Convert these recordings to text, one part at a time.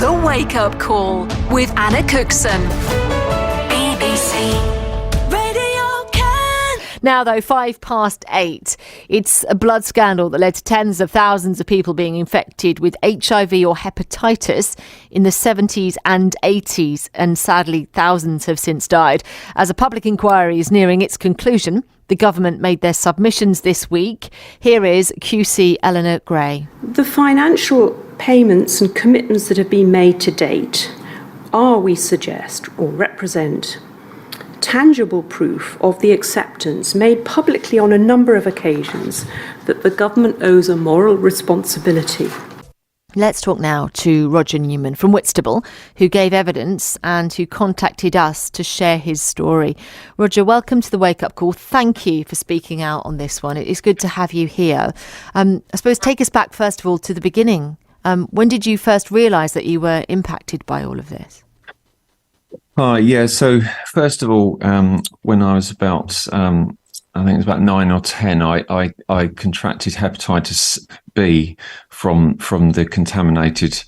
The Wake Up Call with Anna Cookson. BBC Radio Can. Now, though, 8:05, it's a blood scandal that led to tens of thousands of people being infected with HIV or hepatitis in the 70s and 80s, and sadly, thousands have since died. As a public inquiry is nearing its conclusion, the government made their submissions this week. Here is QC Eleanor Gray. The financial payments and commitments that have been made to date are, we suggest, or represent tangible proof of the acceptance made publicly on a number of occasions that the government owes a moral responsibility. Let's talk now to Roger Newman from Whitstable, who gave evidence and who contacted us to share his story. Roger, welcome to the Wake Up Call. Thank you for speaking out on this one. It's good to have you here. I suppose take us back, first of all, to the beginning. When did you first realise that you were impacted by all of this? So first of all, when I was about, I think it was about 9 or 10, I contracted hepatitis B from the contaminated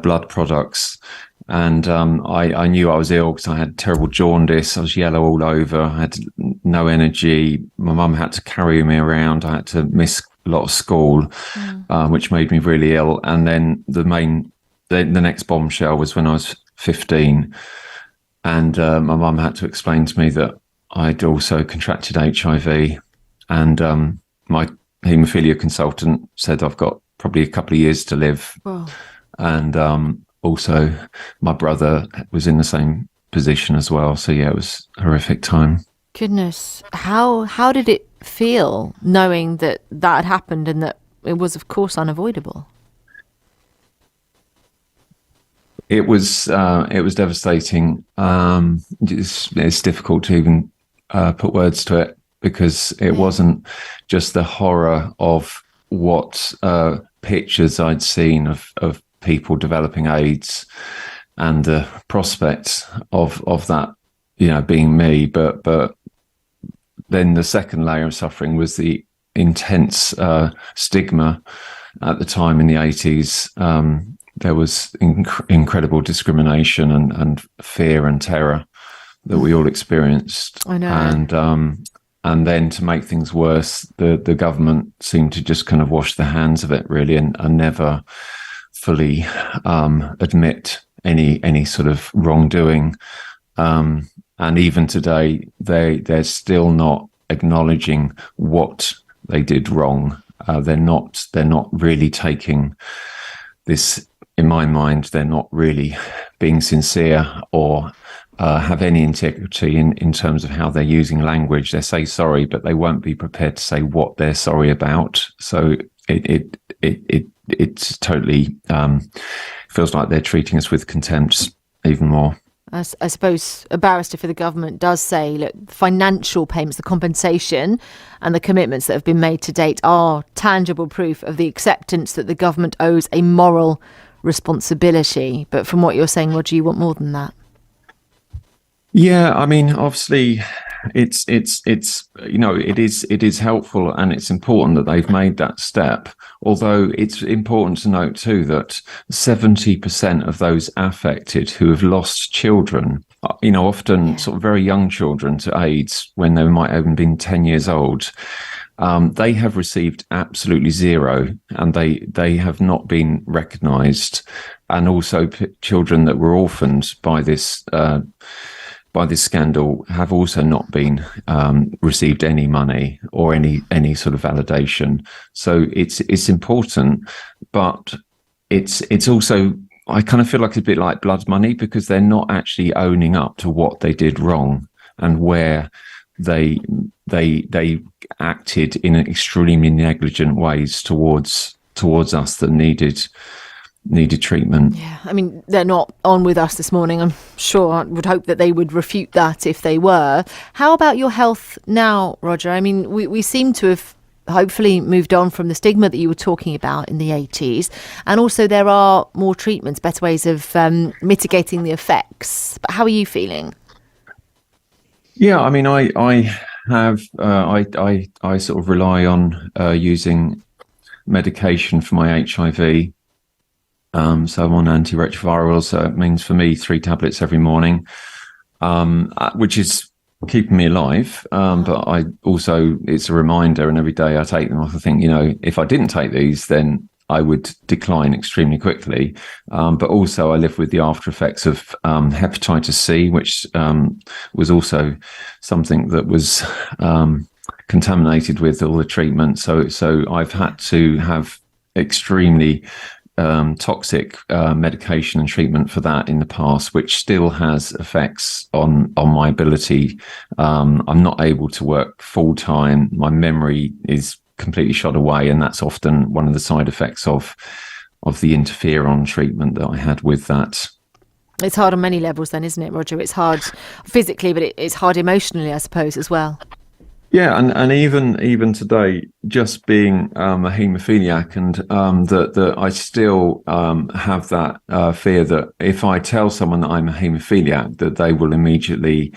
blood products. And I knew I was ill because I had terrible jaundice. I was yellow all over. I had no energy. My mum had to carry me around. I had to miss a lot of school, which made me really ill. And then the next bombshell was when I was 15. And my mum had to explain to me that I'd also contracted HIV, and my Hemophilia consultant said I've got probably a couple of years to live. Wow. And also my brother was in the same position as well. So yeah, it was a horrific time. Goodness. How did it feel knowing that had happened and that it was, of course, unavoidable? It was devastating. It's difficult to even put words to it, because it wasn't just the horror of what pictures I'd seen of people developing AIDS and the prospect of that, being me, but then the second layer of suffering was the intense stigma at the time in the 80s. There was incredible discrimination and fear and terror that we all experienced. I know. And then to make things worse, the government seemed to just kind of wash their hands of it, really, and never fully admit any sort of wrongdoing. And even today, they're still not acknowledging what they did wrong. They're not really taking this. In my mind, they're not really being sincere or have any integrity in terms of how they're using language. They say sorry, but they won't be prepared to say what they're sorry about. So it's totally feels like they're treating us with contempt even more. I suppose a barrister for the government does say, look, financial payments, the compensation and the commitments that have been made to date are tangible proof of the acceptance that the government owes a moral responsibility. But from what you're saying, Roger, you want more than that. Yeah, I mean, obviously, it is helpful and it's important that they've made that step. Although it's important to note too that 70% of those affected who have lost children, often sort of very young children to AIDS when they might have been 10 years old, they have received absolutely zero, and they have not been recognised. And also children that were orphaned by this scandal have also not been received any money or any sort of validation. So it's important, but it's also, I kind of feel like it's a bit like blood money, because they're not actually owning up to what they did wrong and where they acted in extremely negligent ways towards us that needed treatment. Yeah, I mean, they're not on with us this morning. I'm sure I would hope that they would refute that if they were. How about your health now, Roger? I mean, we seem to have hopefully moved on from the stigma that you were talking about in the 80s. And also there are more treatments, better ways of mitigating the effects. But how are you feeling? Yeah, I mean, I sort of rely on using medication for my HIV. So I'm on antiretroviral. So it means for me 3 tablets every morning, which is keeping me alive. But I also, it's a reminder, and every day I take them off, I think, if I didn't take these, then I would decline extremely quickly. But also I live with the after effects of hepatitis C, which was also something that was contaminated with all the treatment. So I've had to have extremely toxic medication and treatment for that in the past, which still has effects on my ability. I'm not able to work full time. My memory is completely shot away, and that's often one of the side effects of the interferon treatment that I had with that. It's hard on many levels then, isn't it, Roger? It's hard physically, but it's hard emotionally, I suppose, as well. Yeah, and even today, just being a haemophiliac, and that I still have that fear that if I tell someone that I'm a haemophiliac, that they will immediately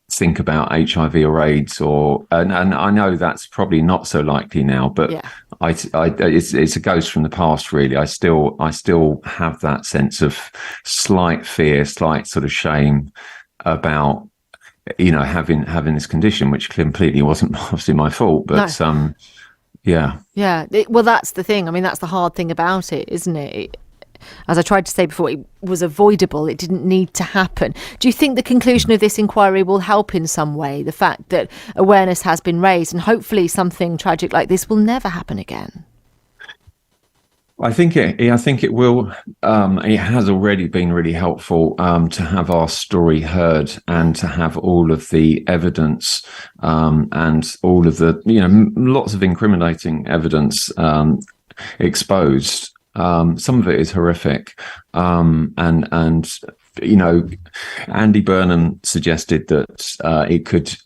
think about HIV or AIDS, and I know that's probably not so likely now, but yeah. It's a ghost from the past, really. I still have that sense of slight fear, slight sort of shame about having this condition, which completely wasn't obviously my fault, but no. Yeah. Well, that's the thing. I mean, that's the hard thing about it, isn't it? As I tried to say before, it was avoidable. It didn't need to happen. Do you think the conclusion of this inquiry will help in some way? The fact that awareness has been raised, and hopefully something tragic like this will never happen again. I think it will. It has already been really helpful to have our story heard and to have all of the evidence and all of the lots of incriminating evidence exposed. Some of it is horrific, and Andy Burnham suggested that it could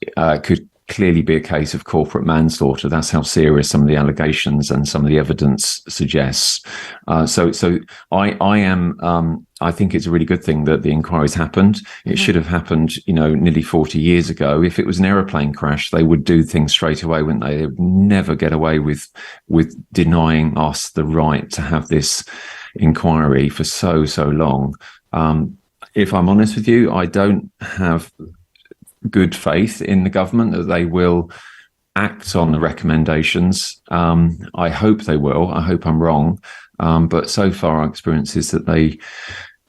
clearly be a case of corporate manslaughter. That's how serious some of the allegations and some of the evidence suggests. So I think it's a really good thing that the inquiry's happened. It should have happened, nearly 40 years ago. If it was an aeroplane crash, they would do things straight away, wouldn't they? They would never get away with denying us the right to have this inquiry for so long. If I'm honest with you, I don't have good faith in the government that they will act on the recommendations. I hope they will. I hope I'm wrong. But so far our experience is that they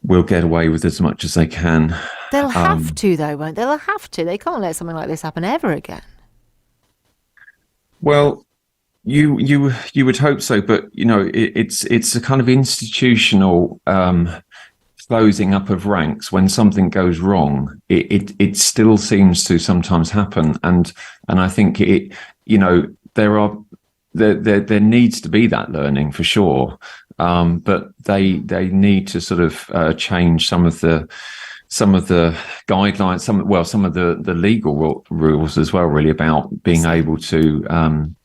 will get away with as much as they can. They'll have to, though, won't they? They'll have to. They can't let something like this happen ever again. Well, you would hope so, but it's a kind of institutional closing up of ranks. When something goes wrong, it still seems to sometimes happen, and I think there needs to be that learning for sure, but they need to sort of change some of the guidelines, some of the legal rules as well, really, about being able to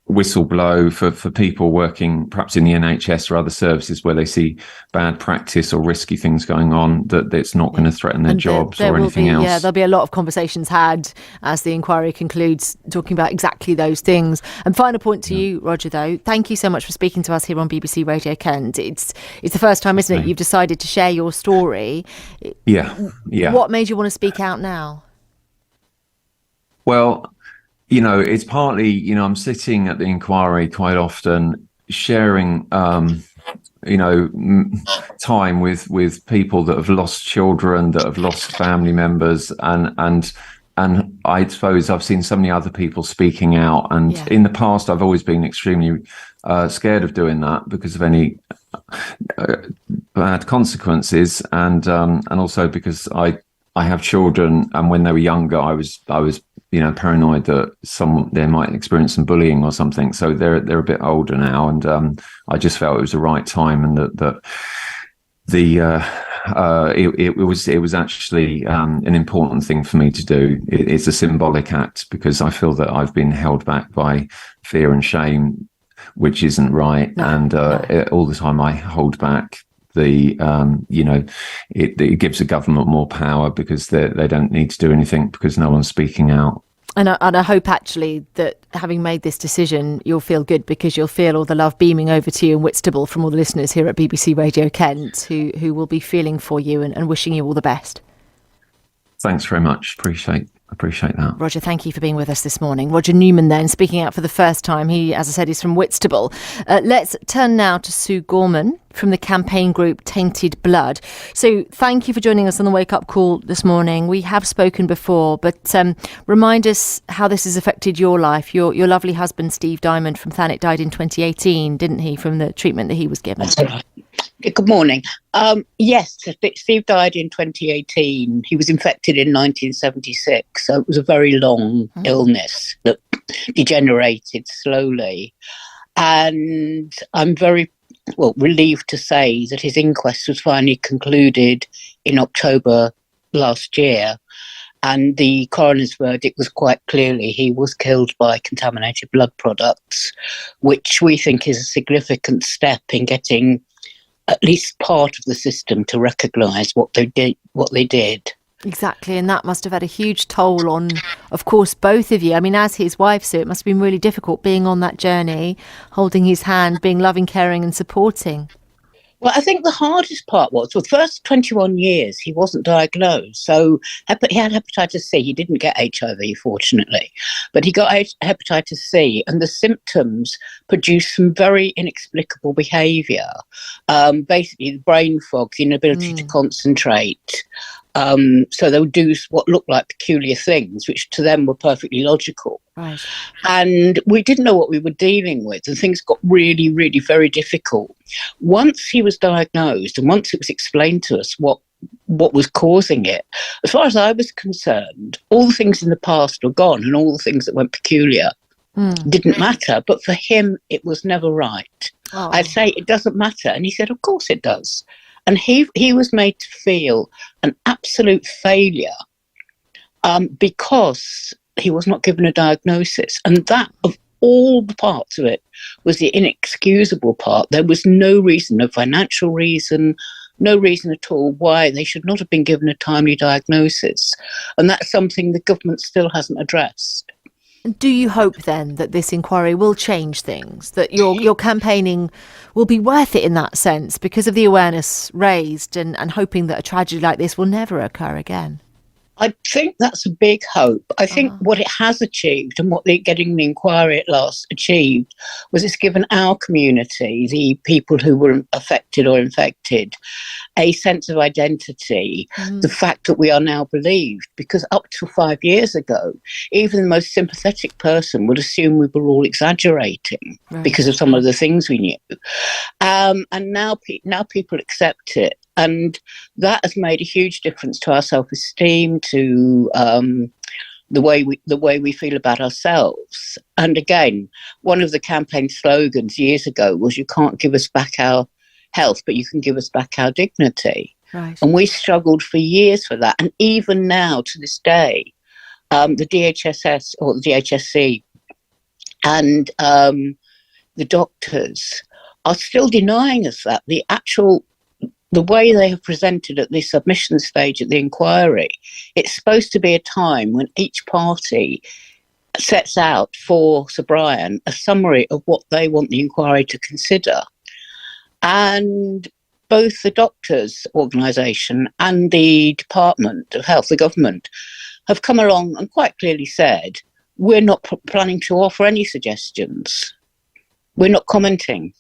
whistle blow for people working perhaps in the NHS or other services where they see bad practice or risky things going on, that it's not going to threaten their jobs or anything else. Yeah, there'll be a lot of conversations had as the inquiry concludes, talking about exactly those things. And final point to you, Roger, though, thank you so much for speaking to us here on BBC Radio Kent. It's the first time, isn't it, you've decided to share your story. Yeah. What made you want to speak out now? Well, it's partly, I'm sitting at the inquiry quite often, sharing, time with people that have lost children, that have lost family members, and I suppose I've seen so many other people speaking out. And in the past, I've always been extremely scared of doing that because of any bad consequences, and also because I have children, and when they were younger, I was paranoid that they might experience some bullying or something. So they're a bit older now, and I just felt it was the right time, and that it was actually an important thing for me to do. It's a symbolic act because I feel that I've been held back by fear and shame, which isn't right, all the time I hold back. It gives the government more power because they don't need to do anything because no one's speaking out. And I hope actually that having made this decision, you'll feel good, because you'll feel all the love beaming over to you in Whitstable from all the listeners here at BBC Radio Kent who will be feeling for you and wishing you all the best. Thanks very much. Appreciate that. Roger, thank you for being with us this morning. Roger Newman then, speaking out for the first time. He, as I said, is from Whitstable. Let's turn now to Sue Gorman from the campaign group Tainted Blood. So thank you for joining us on the Wake Up Call this morning. We have spoken before, but remind us how this has affected your life. Your lovely husband, Steve Diamond from Thanet, died in 2018, didn't he, from the treatment that he was given? That's right. Good morning. Yes, Steve died in 2018. He was infected in 1976, so it was a very long illness that degenerated slowly. And I'm very relieved to say that his inquest was finally concluded in October last year. And the coroner's verdict was quite clearly he was killed by contaminated blood products, which we think is a significant step in getting at least part of the system to recognise what they did. Exactly, and that must have had a huge toll on, of course, both of you. I mean, as his wife, Sue, it must have been really difficult being on that journey, holding his hand, being loving, caring and supporting. Well, I think the hardest part was, for the first 21 years, he wasn't diagnosed. So he had hepatitis C. He didn't get HIV, fortunately, but he got hepatitis C, and the symptoms produced some very inexplicable behaviour. Basically, the brain fog, the inability to concentrate. So they would do what looked like peculiar things, which to them were perfectly logical. Right. And we didn't know what we were dealing with, and things got really, really very difficult. Once he was diagnosed and once it was explained to us what was causing it, as far as I was concerned, all the things in the past were gone and all the things that went peculiar didn't matter. But for him, it was never right. Oh. I'd say it doesn't matter. And he said, of course it does. And he was made to feel an absolute failure because he was not given a diagnosis. And that, of all the parts of it, was the inexcusable part. There was no reason, no financial reason, no reason at all why they should not have been given a timely diagnosis. And that's something the government still hasn't addressed. Do you hope then that this inquiry will change things, that your campaigning will be worth it in that sense because of the awareness raised and hoping that a tragedy like this will never occur again? I think that's a big hope. I think what it has achieved and what getting the inquiry at last achieved was it's given our community, the people who were affected or infected, a sense of identity, the fact that we are now believed, because up to 5 years ago, even the most sympathetic person would assume we were all exaggerating because of some of the things we knew. And now people accept it. And that has made a huge difference to our self-esteem, to the way we feel about ourselves. And again, one of the campaign slogans years ago was, "You can't give us back our health, but you can give us back our dignity." Right. And we struggled for years for that. And even now, to this day, the DHSS or the DHSC and the doctors are still denying us that. The way they have presented at the submission stage at the inquiry, it's supposed to be a time when each party sets out for Sir Brian a summary of what they want the inquiry to consider. And both the doctors' organisation and the Department of Health, the government, have come along and quite clearly said, we're not planning to offer any suggestions. We're not commenting.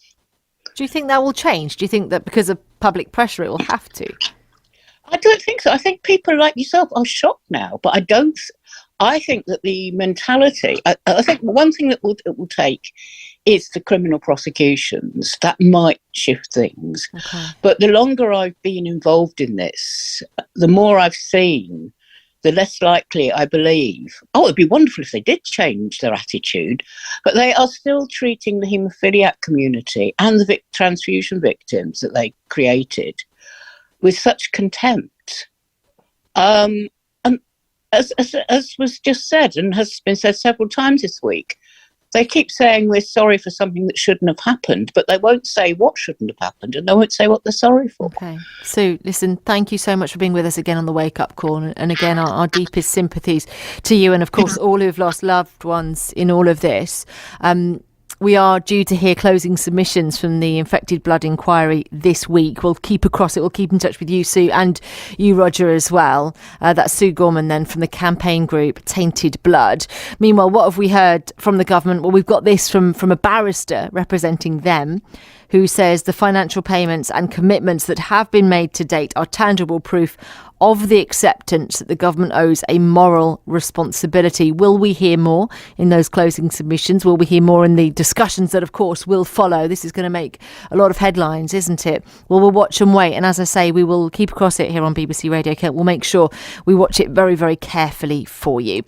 Do you think that will change? Do you think that because of public pressure it will have to? I don't think so. I think people like yourself are shocked now, but I think that the mentality, I think one thing that it will take is the criminal prosecutions. That might shift things. Okay. But the longer I've been involved in this, the more I've seen, the less likely I believe. It'd be wonderful if they did change their attitude, but they are still treating the haemophiliac community and the transfusion victims that they created with such contempt. And as was just said and has been said several times this week, They keep saying we're sorry for something that shouldn't have happened, but they won't say what shouldn't have happened, and they won't say what they're sorry for. Okay. Sue, listen, thank you so much for being with us again on the Wake Up Call. And again, our deepest sympathies to you and, of course, all who've lost loved ones in all of this. We are due to hear closing submissions from the Infected Blood inquiry this week. We'll keep across it. We'll keep in touch with you, Sue, and you, Roger, as well. That's Sue Gorman then from the campaign group Tainted Blood. Meanwhile, what have we heard from the government? Well, we've got this from a barrister representing them, who says the financial payments and commitments that have been made to date are tangible proof of the acceptance that the government owes a moral responsibility. Will we hear more in those closing submissions? Will we hear more in the discussions that, of course, will follow? This is going to make a lot of headlines, isn't it? Well, we'll watch and wait. And as I say, we will keep across it here on BBC Radio Kent. We'll make sure we watch it very, very carefully for you.